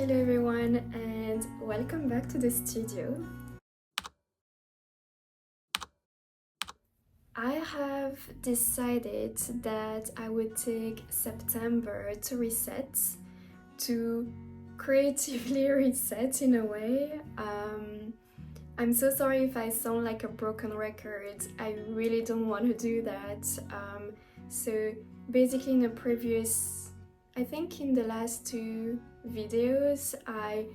Hello everyone and welcome back to the studio. I have decided that I would take September to reset, to creatively reset in a way. I'm so sorry if I sound like a broken record. I really don't want to do that. So basically in the last two videos, I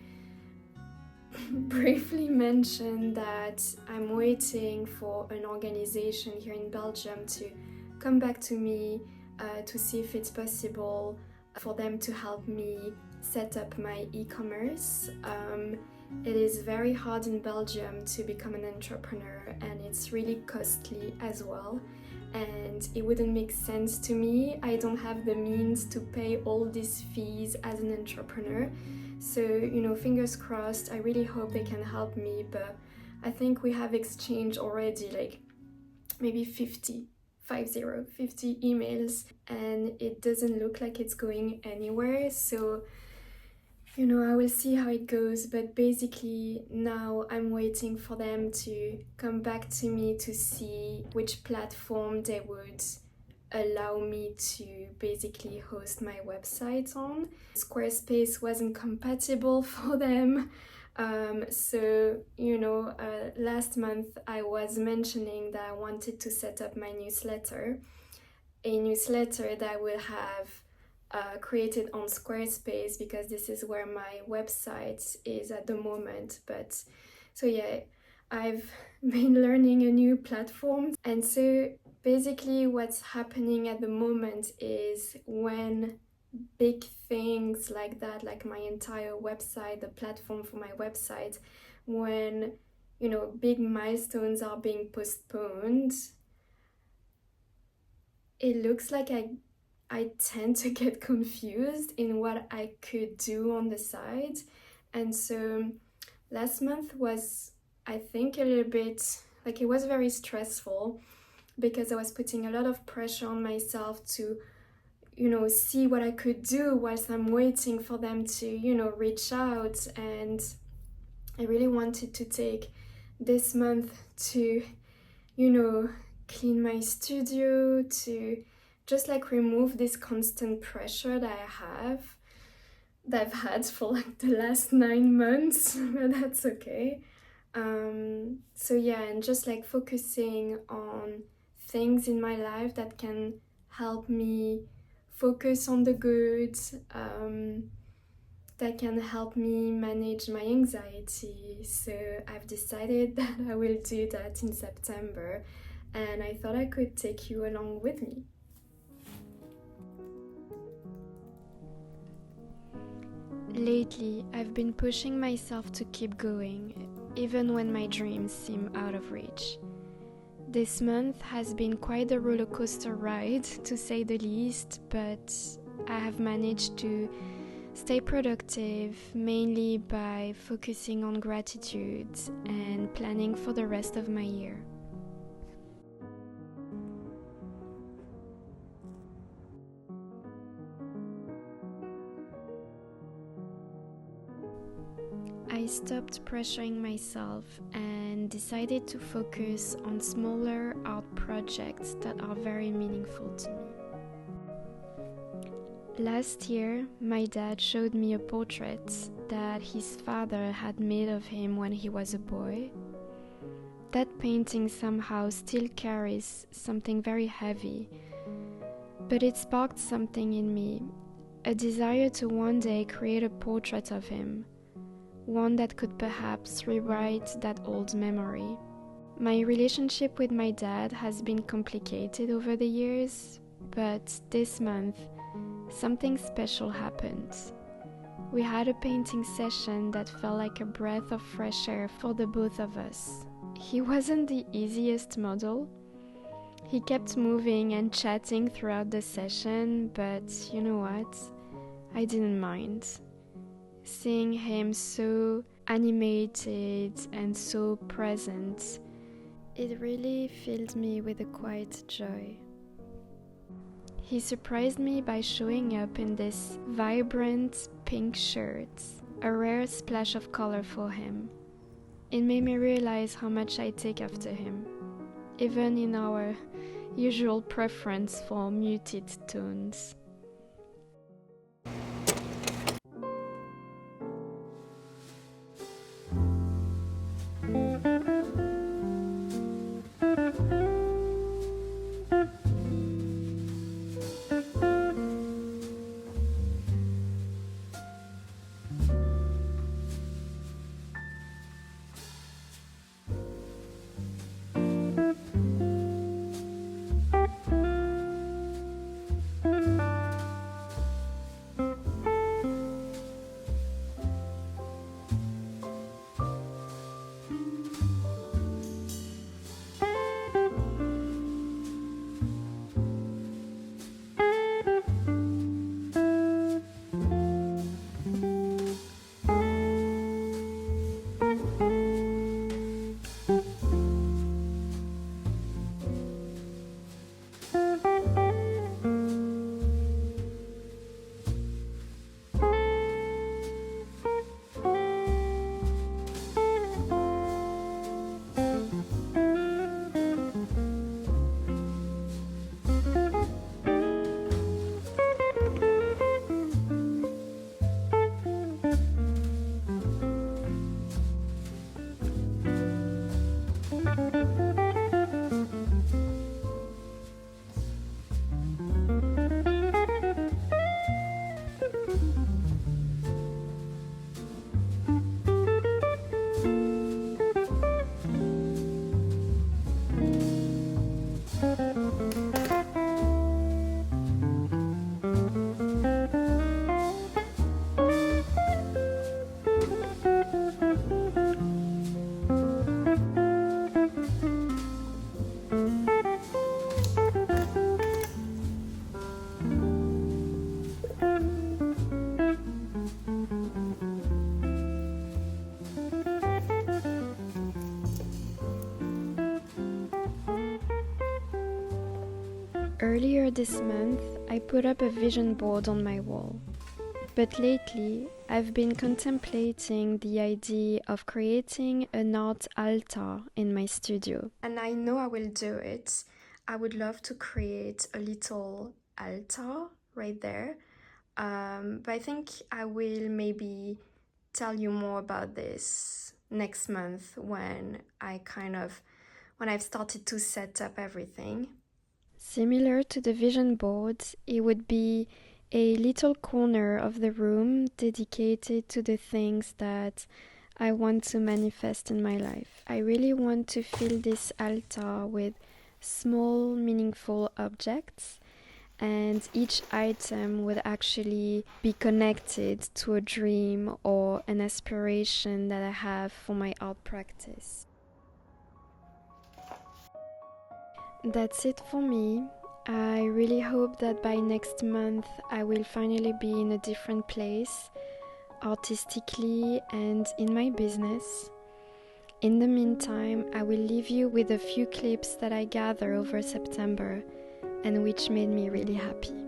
briefly mentioned that I'm waiting for an organization here in Belgium to come back to me to see if it's possible for them to help me set up my e-commerce. It is very hard in Belgium to become an entrepreneur, and it's really costly as well. And it wouldn't make sense to me. I don't have the means to pay all these fees as an entrepreneur. So, fingers crossed, I really hope they can help me, but I think we have exchanged already like maybe 50 emails, and it doesn't look like it's going anywhere. So, I will see how it goes, but basically now I'm waiting for them to come back to me to see which platform they would allow me to basically host my website on. Squarespace wasn't compatible for them. Last month I was mentioning that I wanted to set up my newsletter, a newsletter that will have created on Squarespace, because this is where my website is at the moment. But so yeah, I've been learning a new platform, and so basically what's happening at the moment is when big things like that, like my entire website, the platform for my website, when big milestones are being postponed, it looks like I tend to get confused in what I could do on the side. And so last month was, I think, a little bit like, it was very stressful because I was putting a lot of pressure on myself to see what I could do whilst I'm waiting for them to reach out. And I really wanted to take this month to clean my studio, to just like remove this constant pressure that I've had for like the last 9 months, but that's okay. So yeah, and just like focusing on things in my life that can help me focus on the good, that can help me manage my anxiety. So I've decided that I will do that in September, and I thought I could take you along with me. Lately, I've been pushing myself to keep going, even when my dreams seem out of reach. This month has been quite a roller coaster ride, to say the least, but I have managed to stay productive, mainly by focusing on gratitude and planning for the rest of my year. I stopped pressuring myself and decided to focus on smaller art projects that are very meaningful to me. Last year, my dad showed me a portrait that his father had made of him when he was a boy. That painting somehow still carries something very heavy, but it sparked something in me, a desire to one day create a portrait of him, one that could perhaps rewrite that old memory. My relationship with my dad has been complicated over the years, but this month, something special happened. We had a painting session that felt like a breath of fresh air for the both of us. He wasn't the easiest model. He kept moving and chatting throughout the session, but you know what? I didn't mind. Seeing him so animated and so present, it really filled me with a quiet joy. He surprised me by showing up in this vibrant pink shirt a rare splash of color for him. It made me realize how much I take after him, even in our usual preference for muted tones. Earlier this month, I put up a vision board on my wall. But lately, I've been contemplating the idea of creating an art altar in my studio. And I know I will do it. I would love to create a little altar right there. But I think I will maybe tell you more about this next month when I've started to set up everything. Similar to the vision board, it would be a little corner of the room dedicated to the things that I want to manifest in my life. I really want to fill this altar with small, meaningful objects, and each item would actually be connected to a dream or an aspiration that I have for my art practice. That's it for me. I really hope that by next month I will finally be in a different place, artistically and in my business. In the meantime, I will leave you with a few clips that I gathered over September and which made me really happy.